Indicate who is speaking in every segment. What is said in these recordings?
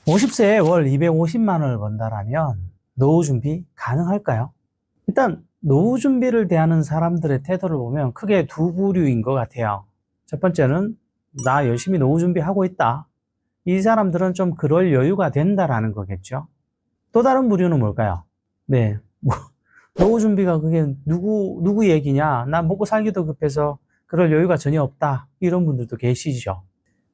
Speaker 1: 50세에 월 250만 원을 번다라면 노후 준비 가능할까요? 일단 노후 준비를 대하는 사람들의 태도를 보면 크게 두 부류인 것 같아요. 첫 번째는 나 열심히 노후 준비하고 있다. 이 사람들은 좀 그럴 여유가 된다라는 거겠죠. 또 다른 부류는 뭘까요? 네, 노후 준비가 그게 누구 얘기냐? 나 먹고 살기도 급해서 그럴 여유가 전혀 없다. 이런 분들도 계시죠.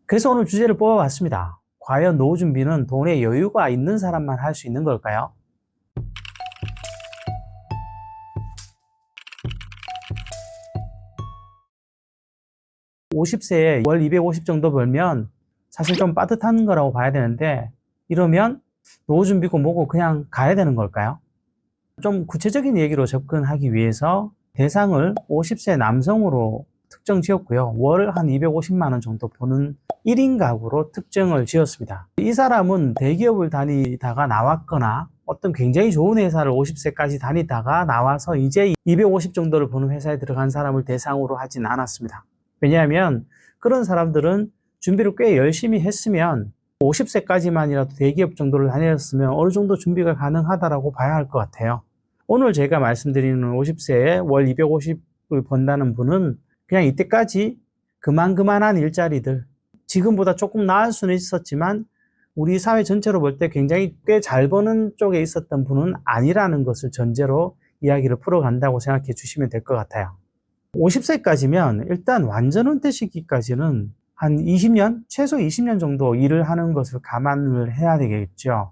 Speaker 1: 그래서 오늘 주제를 뽑아봤습니다. 과연 노후 준비는 돈에 여유가 있는 사람만 할 수 있는 걸까요? 50세에 월 250 정도 벌면 사실 좀 빠듯한 거라고 봐야 되는데, 이러면 노후 준비고 뭐고 그냥 가야 되는 걸까요? 좀 구체적인 얘기로 접근하기 위해서 대상을 50세 남성으로 특정 지었고요. 월 한 250만 원 정도 버는 1인 가구로 특정을 지었습니다. 이 사람은 대기업을 다니다가 나왔거나 어떤 굉장히 좋은 회사를 50세까지 다니다가 나와서 이제 250 정도를 버는 회사에 들어간 사람을 대상으로 하진 않았습니다. 왜냐하면 그런 사람들은 준비를 꽤 열심히 했으면 50세까지만이라도 대기업 정도를 다녔으면 어느 정도 준비가 가능하다라고 봐야 할 것 같아요. 오늘 제가 말씀드리는 50세에 월 250을 번다는 분은 그냥 이때까지 그만한 일자리들, 지금보다 조금 나을 수는 있었지만 우리 사회 전체로 볼 때 굉장히 꽤 잘 버는 쪽에 있었던 분은 아니라는 것을 전제로 이야기를 풀어간다고 생각해 주시면 될 것 같아요. 50세까지면 일단 완전 은퇴 시기까지는 한 20년, 최소 20년 정도 일을 하는 것을 감안을 해야 되겠죠.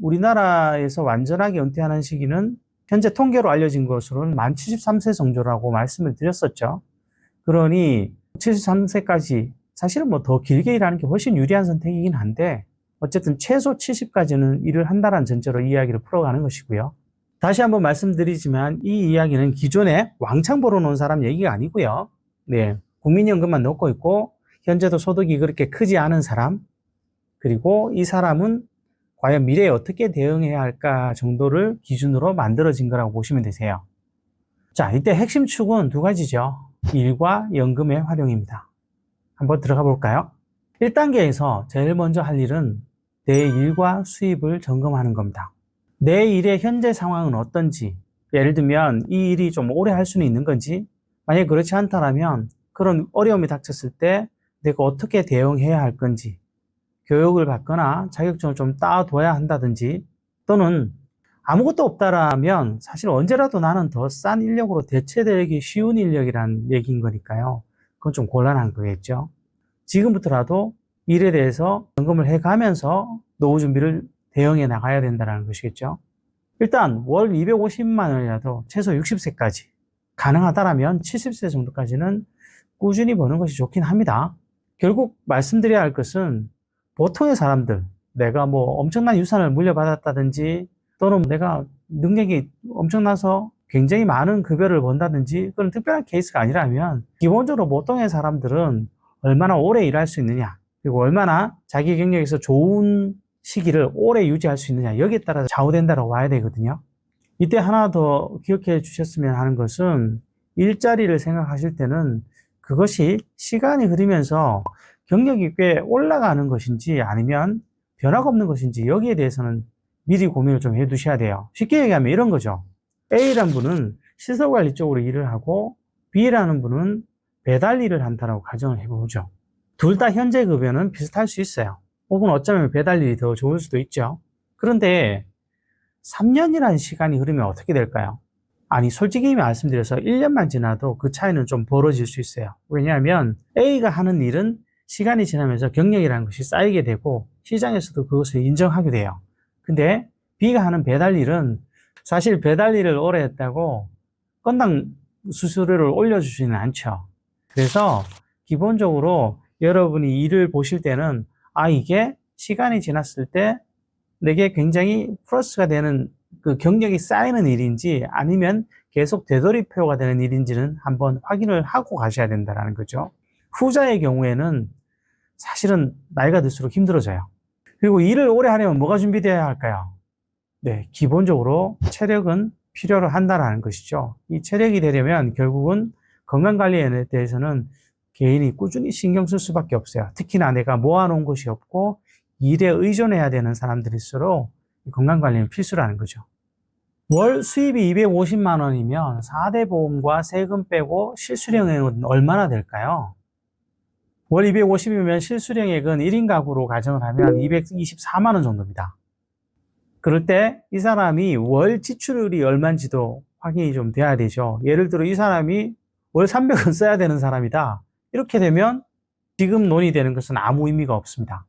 Speaker 1: 우리나라에서 완전하게 은퇴하는 시기는 현재 통계로 알려진 것으로는 만 73세 정도라고 말씀을 드렸었죠. 그러니 73세까지 사실은 뭐 더 길게 일하는 게 훨씬 유리한 선택이긴 한데, 어쨌든 최소 70까지는 일을 한다는 전제로 이야기를 풀어가는 것이고요. 다시 한번 말씀드리지만 이 이야기는 기존에 왕창 벌어놓은 사람 얘기가 아니고요. 네, 국민연금만 넣고 있고 현재도 소득이 그렇게 크지 않은 사람, 그리고 이 사람은 과연 미래에 어떻게 대응해야 할까 정도를 기준으로 만들어진 거라고 보시면 되세요. 자, 이때 핵심 축은 두 가지죠. 일과 연금의 활용입니다. 한번 들어가 볼까요? 1단계에서 제일 먼저 할 일은 내 일과 수입을 점검하는 겁니다. 내 일의 현재 상황은 어떤지, 예를 들면 이 일이 좀 오래 할 수는 있는 건지, 만약에 그렇지 않다면 그런 어려움이 닥쳤을 때 내가 어떻게 대응해야 할 건지, 교육을 받거나 자격증을 좀 따둬야 한다든지, 또는 아무것도 없다라면 사실 언제라도 나는 더 싼 인력으로 대체되기 쉬운 인력이라는 얘기인 거니까요. 그건 좀 곤란한 거겠죠. 지금부터라도 일에 대해서 점검을 해가면서 노후 준비를 대응해 나가야 된다는 것이겠죠. 일단 월 250만 원이라도 최소 60세까지, 가능하다라면 70세 정도까지는 꾸준히 버는 것이 좋긴 합니다. 결국 말씀드려야 할 것은 보통의 사람들, 내가 뭐 엄청난 유산을 물려받았다든지 또는 내가 능력이 엄청나서 굉장히 많은 급여를 번다든지 그런 특별한 케이스가 아니라면, 기본적으로 보통의 사람들은 얼마나 오래 일할 수 있느냐, 그리고 얼마나 자기 경력에서 좋은 시기를 오래 유지할 수 있느냐, 여기에 따라서 좌우된다고 봐야 되거든요. 이때 하나 더 기억해 주셨으면 하는 것은, 일자리를 생각하실 때는 그것이 시간이 흐르면서 경력이 꽤 올라가는 것인지 아니면 변화가 없는 것인지, 여기에 대해서는 미리 고민을 좀 해 두셔야 돼요. 쉽게 얘기하면 이런 거죠. A라는 분은 시설관리 쪽으로 일을 하고 B라는 분은 배달 일을 한다고 가정을 해보죠. 둘 다 현재 급여는 비슷할 수 있어요. 혹은 어쩌면 배달 일이 더 좋을 수도 있죠. 그런데 3년이라는 시간이 흐르면 어떻게 될까요? 아니, 솔직히 말씀드려서 1년만 지나도 그 차이는 좀 벌어질 수 있어요. 왜냐하면 A가 하는 일은 시간이 지나면서 경력이라는 것이 쌓이게 되고 시장에서도 그것을 인정하게 돼요. 근데 B가 하는 배달 일은 사실 배달 일을 오래 했다고 건당 수수료를 올려주지는 않죠. 그래서 기본적으로 여러분이 일을 보실 때는 이게 시간이 지났을 때 내게 굉장히 플러스가 되는 그 경력이 쌓이는 일인지 아니면 계속 되돌이표가 되는 일인지는 한번 확인을 하고 가셔야 된다는 거죠. 후자의 경우에는 사실은 나이가 들수록 힘들어져요. 그리고 일을 오래 하려면 뭐가 준비되어야 할까요? 네, 기본적으로 체력은 필요로 한다는 것이죠. 이 체력이 되려면 결국은 건강관리에 대해서는 개인이 꾸준히 신경 쓸 수밖에 없어요. 특히나 내가 모아놓은 것이 없고 일에 의존해야 되는 사람들일수록 건강관리는 필수라는 거죠. 월 수입이 250만 원이면 4대 보험과 세금 빼고 실수령액은 얼마나 될까요? 월 250이면 실수령액은 1인 가구로 가정을 하면 224만 원 정도입니다. 그럴 때 이 사람이 월 지출이 얼마인지도 확인이 좀 돼야 되죠. 예를 들어 이 사람이 월 300원 써야 되는 사람이다. 이렇게 되면 지금 논의되는 것은 아무 의미가 없습니다.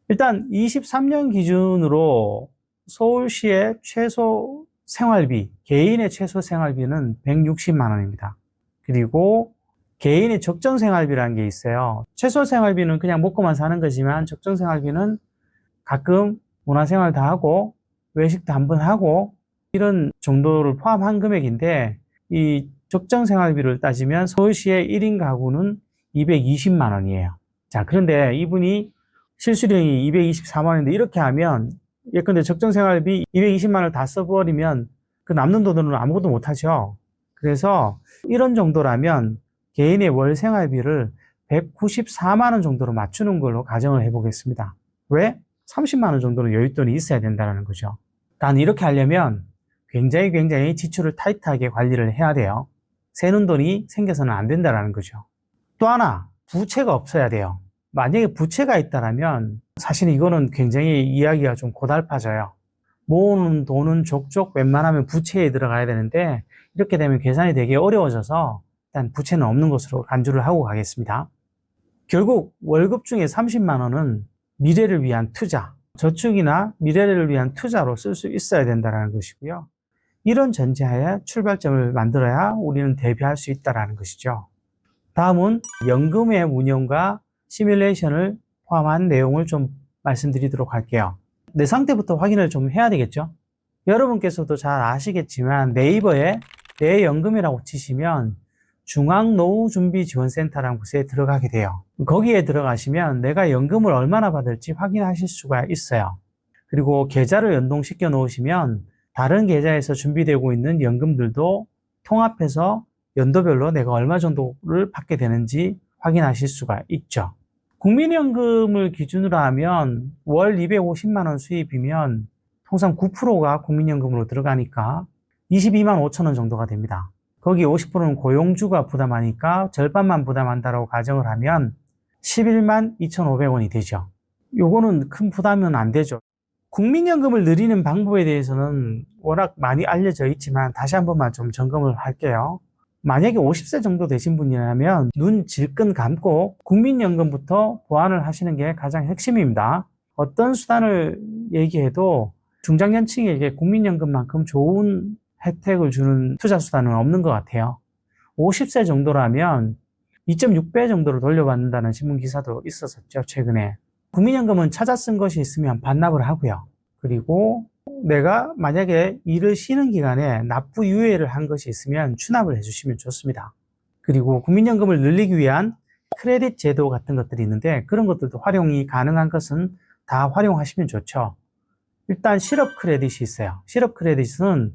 Speaker 1: 일단 23년 기준으로 서울시의 최소 생활비, 개인의 최소 생활비는 160만 원입니다. 그리고 개인의 적정 생활비라는 게 있어요. 최소 생활비는 그냥 먹고만 사는 거지만 적정 생활비는 가끔 문화생활 다 하고 외식도 한번 하고 이런 정도를 포함한 금액인데 이 적정 생활비를 따지면 서울시의 1인 가구는 220만 원이에요. 자, 그런데 이분이 실수령이 224만 원인데 이렇게 하면 예컨대 적정 생활비 220만 원을 다 써버리면 그 남는 돈으로는 아무것도 못하죠. 그래서 이런 정도라면 개인의 월 생활비를 194만 원 정도로 맞추는 걸로 가정을 해보겠습니다. 왜? 30만 원 정도는 여윳돈이 있어야 된다는 거죠. 단 이렇게 하려면 굉장히 지출을 타이트하게 관리를 해야 돼요. 새는 돈이 생겨서는 안 된다는 거죠. 또 하나, 부채가 없어야 돼요. 만약에 부채가 있다면 사실 이거는 굉장히 이야기가 좀 고달파져요. 모으는 돈은 족족 웬만하면 부채에 들어가야 되는데 이렇게 되면 계산이 되게 어려워져서 일단 부채는 없는 것으로 간주를 하고 가겠습니다. 결국 월급 중에 30만 원은 미래를 위한 투자, 저축이나 미래를 위한 투자로 쓸 수 있어야 된다는 것이고요. 이런 전제하에 출발점을 만들어야 우리는 대비할 수 있다는 것이죠. 다음은 연금의 운용과 시뮬레이션을 포함한 내용을 좀 말씀드리도록 할게요. 내 상태부터 확인을 좀 해야 되겠죠. 여러분께서도 잘 아시겠지만 네이버에 내 연금이라고 치시면 중앙노후준비지원센터라는 곳에 들어가게 돼요. 거기에 들어가시면 내가 연금을 얼마나 받을지 확인하실 수가 있어요. 그리고 계좌를 연동시켜 놓으시면 다른 계좌에서 준비되고 있는 연금들도 통합해서 연도별로 내가 얼마 정도를 받게 되는지 확인하실 수가 있죠. 국민연금을 기준으로 하면 월 250만 원 수입이면 통상 9%가 국민연금으로 들어가니까 22만 5천 원 정도가 됩니다. 거기 50%는 고용주가 부담하니까 절반만 부담한다고 가정을 하면 11만 2,500원이 되죠. 요거는 큰 부담은 안 되죠. 국민연금을 늘리는 방법에 대해서는 워낙 많이 알려져 있지만 다시 한 번만 좀 점검을 할게요. 만약에 50세 정도 되신 분이라면 눈 질끈 감고 국민연금부터 보완을 하시는 게 가장 핵심입니다. 어떤 수단을 얘기해도 중장년층에게 국민연금만큼 좋은 혜택을 주는 투자 수단은 없는 것 같아요. 50세 정도라면 2.6배 정도로 돌려받는다는 신문 기사도 있었었죠, 최근에. 국민연금은 찾아 쓴 것이 있으면 반납을 하고요. 그리고 내가 만약에 일을 쉬는 기간에 납부 유예를 한 것이 있으면 추납을 해주시면 좋습니다. 그리고 국민연금을 늘리기 위한 크레딧 제도 같은 것들이 있는데 그런 것들도 활용이 가능한 것은 다 활용하시면 좋죠. 일단 실업 크레딧이 있어요. 실업 크레딧은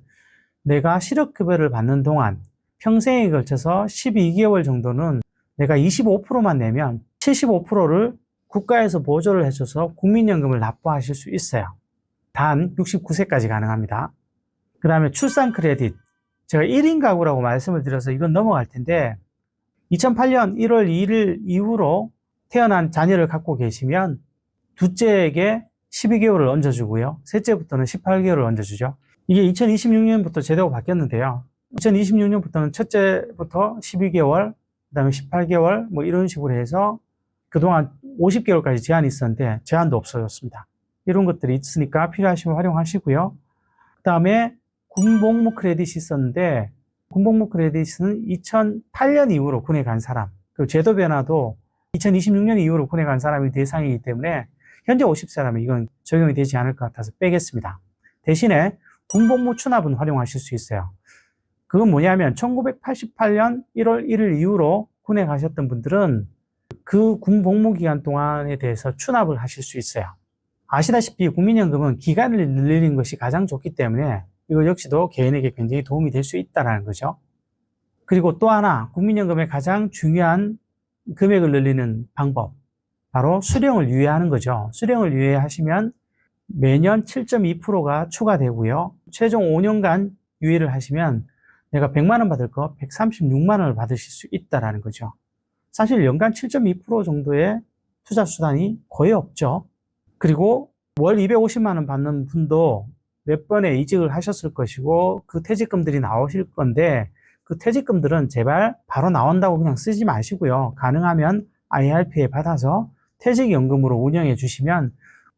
Speaker 1: 내가 실업급여를 받는 동안 평생에 걸쳐서 12개월 정도는 내가 25%만 내면 75%를 국가에서 보조를 해줘서 국민연금을 납부하실 수 있어요. 단 69세까지 가능합니다. 그 다음에 출산 크레딧. 제가 1인 가구라고 말씀을 드려서 이건 넘어갈 텐데 2008년 1월 2일 이후로 태어난 자녀를 갖고 계시면 둘째에게 12개월을 얹어주고요. 셋째부터는 18개월을 얹어주죠. 이게 2026년부터 제도가 바뀌었는데요. 2026년부터는 첫째부터 12개월, 그 다음에 18개월, 뭐 이런 식으로 해서 그동안 50개월까지 제한이 있었는데 제한도 없어졌습니다. 이런 것들이 있으니까 필요하시면 활용하시고요. 그 다음에 군복무 크레딧이 있었는데 군복무 크레딧은 2008년 이후로 군에 간 사람, 그리고 제도 변화도 2026년 이후로 군에 간 사람이 대상이기 때문에 현재 50세라면 이건 적용이 되지 않을 것 같아서 빼겠습니다. 대신에 군복무 추납은 활용하실 수 있어요. 그건 뭐냐면 1988년 1월 1일 이후로 군에 가셨던 분들은 그 군복무 기간 동안에 대해서 추납을 하실 수 있어요. 아시다시피 국민연금은 기간을 늘리는 것이 가장 좋기 때문에 이거 역시도 개인에게 굉장히 도움이 될 수 있다는 거죠. 그리고 또 하나 국민연금의 가장 중요한 금액을 늘리는 방법, 바로 수령을 유예하는 거죠. 수령을 유예하시면 매년 7.2%가 추가되고요. 최종 5년간 유예를 하시면 내가 100만 원 받을 거 136만 원을 받으실 수 있다라는 거죠. 사실 연간 7.2% 정도의 투자 수단이 거의 없죠. 그리고 월 250만 원 받는 분도 몇 번의 이직을 하셨을 것이고 그 퇴직금들이 나오실 건데 그 퇴직금들은 제발 바로 나온다고 그냥 쓰지 마시고요. 가능하면 IRP에 받아서 퇴직연금으로 운영해 주시면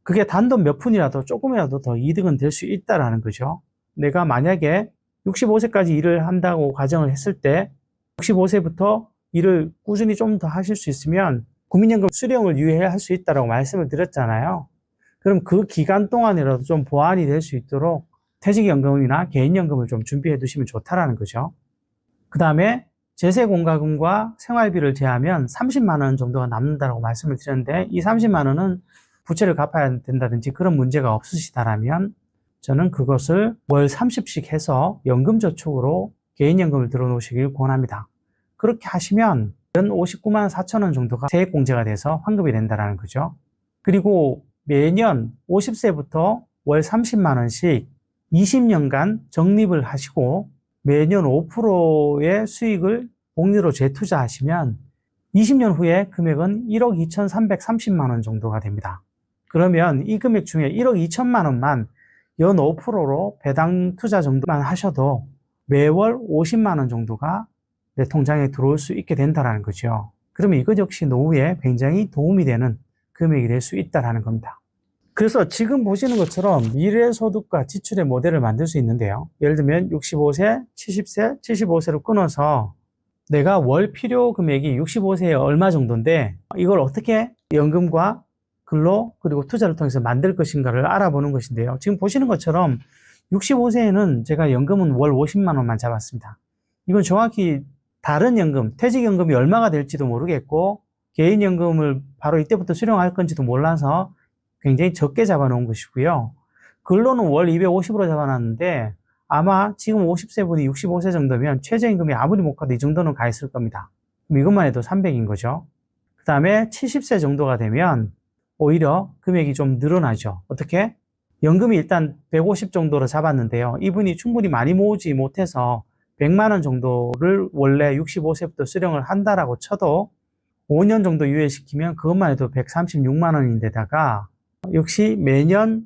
Speaker 1: 그게 단돈 몇 푼이라도 조금이라도 더 이득은 될 수 있다라는 거죠. 내가 만약에 65세까지 일을 한다고 가정을 했을 때 65세부터 일을 꾸준히 좀 더 하실 수 있으면 국민연금 수령을 유예할 수 있다고 말씀을 드렸잖아요. 그럼 그 기간 동안이라도 좀 보완이 될 수 있도록 퇴직연금이나 개인연금을 좀 준비해 두시면 좋다라는 거죠. 그 다음에 제세공과금과 생활비를 제하면 30만 원 정도가 남는다고 말씀을 드렸는데 이 30만 원은 부채를 갚아야 된다든지 그런 문제가 없으시다라면 저는 그것을 월 30씩 해서 연금저축으로 개인연금을 들어놓으시길 권합니다. 그렇게 하시면 연 59만 4천 원 정도가 세액공제가 돼서 환급이 된다는 거죠. 그리고 매년 50세부터 월 30만 원씩 20년간 적립을 하시고 매년 5%의 수익을 복리로 재투자하시면 20년 후에 금액은 1억 2,330만 원 정도가 됩니다. 그러면 이 금액 중에 1억 2천만 원만 연 5%로 배당 투자 정도만 하셔도 매월 50만 원 정도가 내 통장에 들어올 수 있게 된다는 거죠. 그러면 이것 역시 노후에 굉장히 도움이 되는 금액이 될 수 있다는 겁니다. 그래서 지금 보시는 것처럼 미래소득과 지출의 모델을 만들 수 있는데요. 예를 들면 65세, 70세, 75세로 끊어서 내가 월 필요 금액이 65세에 얼마 정도인데 이걸 어떻게 연금과 근로 그리고 투자를 통해서 만들 것인가를 알아보는 것인데요. 지금 보시는 것처럼 65세에는 제가 연금은 월 50만 원만 잡았습니다. 이건 정확히 다른 연금, 퇴직연금이 얼마가 될지도 모르겠고 개인연금을 바로 이때부터 수령할 건지도 몰라서 굉장히 적게 잡아놓은 것이고요. 근로는 월 250으로 잡아놨는데 아마 지금 50세 분이 65세 정도면 최저임금이 아무리 못 가도 이 정도는 가 있을 겁니다. 그럼 이것만 해도 300인 거죠. 그 다음에 70세 정도가 되면 오히려 금액이 좀 늘어나죠. 어떻게? 연금이 일단 150 정도로 잡았는데요. 이분이 충분히 많이 모으지 못해서 100만 원 정도를 원래 65세부터 수령을 한다라고 쳐도 5년 정도 유예시키면 그것만 해도 136만 원인데다가 역시 매년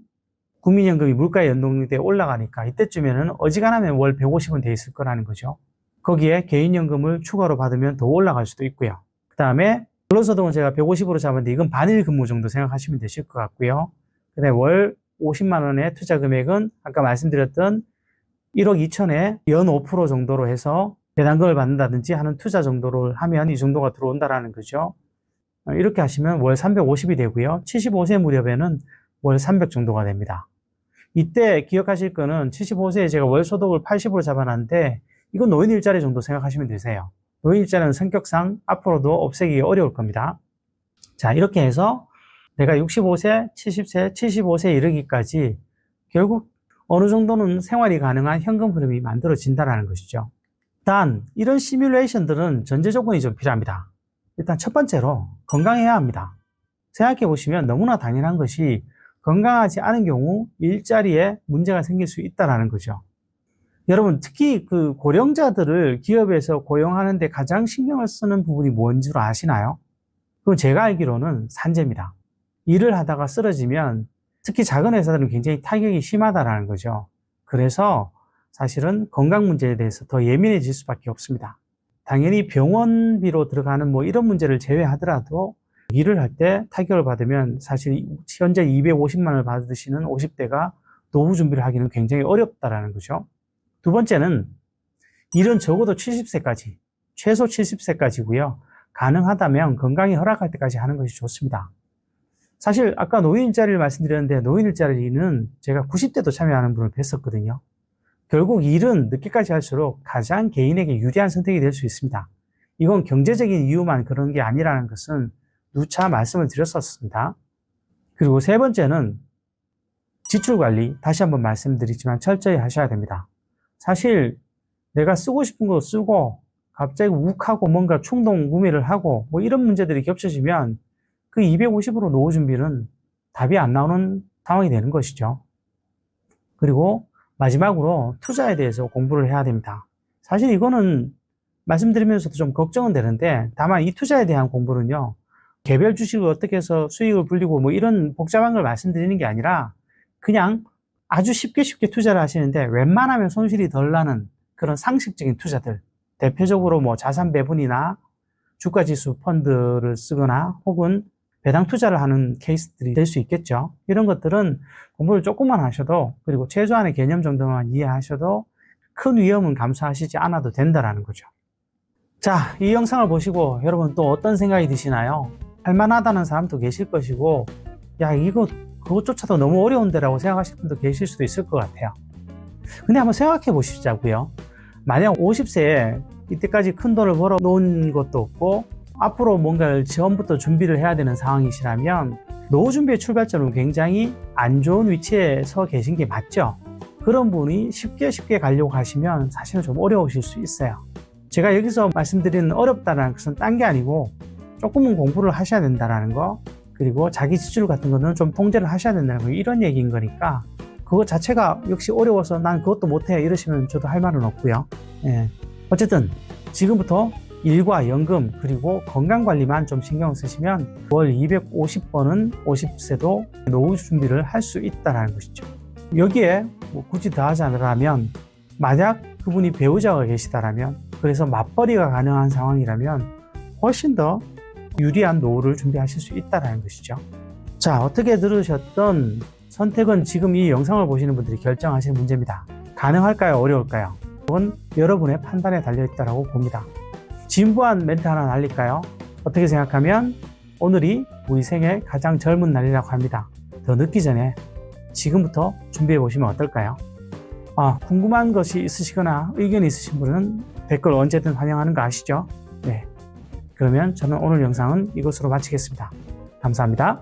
Speaker 1: 국민연금이 물가에 연동돼 올라가니까 이때쯤에는 어지간하면 월 150은 돼 있을 거라는 거죠. 거기에 개인연금을 추가로 받으면 더 올라갈 수도 있고요. 그 다음에 근로소득은 제가 150으로 잡았는데 이건 반일 근무 정도 생각하시면 되실 것 같고요. 그 다음에 월 50만 원의 투자 금액은 아까 말씀드렸던 1억 2천에 연 5% 정도로 해서 배당금을 받는다든지 하는 투자 정도를 하면 이 정도가 들어온다라는 거죠. 이렇게 하시면 월 350이 되고요. 75세 무렵에는 월 300 정도가 됩니다. 이때 기억하실 거는 75세에 제가 월 소득을 80으로 잡아놨는데 이건 노인 일자리 정도 생각하시면 되세요. 노인 일자리는 성격상 앞으로도 없애기 어려울 겁니다. 자, 이렇게 해서 내가 65세, 70세, 75세에 이르기까지 결국 어느 정도는 생활이 가능한 현금 흐름이 만들어진다는 것이죠. 단 이런 시뮬레이션들은 전제 조건이 좀 필요합니다. 일단 첫 번째로 건강해야 합니다. 생각해 보시면 너무나 당연한 것이 건강하지 않은 경우 일자리에 문제가 생길 수 있다는 거죠. 여러분 특히 그 고령자들을 기업에서 고용하는데 가장 신경을 쓰는 부분이 뭔 줄 아시나요? 그건 제가 알기로는 산재입니다. 일을 하다가 쓰러지면 특히 작은 회사들은 굉장히 타격이 심하다는 거죠. 그래서 사실은 건강 문제에 대해서 더 예민해질 수밖에 없습니다. 당연히 병원비로 들어가는 뭐 이런 문제를 제외하더라도 일을 할 때 타격을 받으면 사실 현재 250만 원을 받으시는 50대가 노후 준비를 하기는 굉장히 어렵다는 거죠. 두 번째는 일은 적어도 70세까지, 최소 70세까지고요. 가능하다면 건강이 허락할 때까지 하는 것이 좋습니다. 사실 아까 노인 일자리를 말씀드렸는데 노인 일자리는 제가 90대도 참여하는 분을 뵀었거든요. 결국 일은 늦게까지 할수록 가장 개인에게 유리한 선택이 될 수 있습니다. 이건 경제적인 이유만 그런 게 아니라는 것은 누차 말씀을 드렸었습니다. 그리고 세 번째는 지출 관리, 다시 한번 말씀드리지만 철저히 하셔야 됩니다. 사실 내가 쓰고 싶은 거 쓰고 갑자기 욱하고 뭔가 충동 구매를 하고 뭐 이런 문제들이 겹쳐지면 그 250으로 노후 준비는 답이 안 나오는 상황이 되는 것이죠. 그리고 마지막으로 투자에 대해서 공부를 해야 됩니다. 사실 이거는 말씀드리면서도 좀 걱정은 되는데, 다만 이 투자에 대한 공부는요, 개별 주식을 어떻게 해서 수익을 불리고 뭐 이런 복잡한 걸 말씀드리는 게 아니라 그냥 아주 쉽게 투자를 하시는데 웬만하면 손실이 덜 나는 그런 상식적인 투자들, 대표적으로 뭐 자산 배분이나 주가지수 펀드를 쓰거나 혹은 배당 투자를 하는 케이스들이 될 수 있겠죠. 이런 것들은 공부를 조금만 하셔도, 그리고 최소한의 개념 정도만 이해하셔도 큰 위험은 감수하시지 않아도 된다라는 거죠. 자, 이 영상을 보시고 여러분 또 어떤 생각이 드시나요? 할만하다는 사람도 계실 것이고, 야, 그것조차도 너무 어려운데 라고 생각하실 분도 계실 수도 있을 것 같아요. 근데 한번 생각해 보시자고요. 만약 50세에 이때까지 큰 돈을 벌어 놓은 것도 없고 앞으로 뭔가를 처음부터 준비를 해야 되는 상황이시라면 노후 준비의 출발점은 굉장히 안 좋은 위치에 서 계신 게 맞죠? 그런 분이 쉽게 가려고 하시면 사실은 좀 어려우실 수 있어요. 제가 여기서 말씀드리는 어렵다는 것은 딴 게 아니고 조금은 공부를 하셔야 된다는 거, 그리고 자기 지출 같은 거는 좀 통제를 하셔야 된다는 거, 이런 얘기인 거니까 그거 자체가 역시 어려워서 난 그것도 못해 이러시면 저도 할 말은 없고요. 예. 어쨌든 지금부터 일과 연금 그리고 건강관리만 좀 신경 쓰시면 월 250번은 50세도 노후 준비를 할 수 있다는 것이죠. 여기에 뭐 굳이 더하지 않으라면, 만약 그분이 배우자가 계시다라면, 그래서 맞벌이가 가능한 상황이라면 훨씬 더 유리한 노후를 준비하실 수 있다는 것이죠. 자, 어떻게 들으셨던 선택은 지금 이 영상을 보시는 분들이 결정하실 문제입니다. 가능할까요? 어려울까요? 그건 여러분의 판단에 달려있다고 봅니다. 진부한 멘트 하나 날릴까요? 어떻게 생각하면 오늘이 우리 생애 가장 젊은 날이라고 합니다. 더 늦기 전에 지금부터 준비해 보시면 어떨까요? 궁금한 것이 있으시거나 의견이 있으신 분은 댓글 언제든 환영하는 거 아시죠? 네. 그러면 저는 오늘 영상은 이것으로 마치겠습니다. 감사합니다.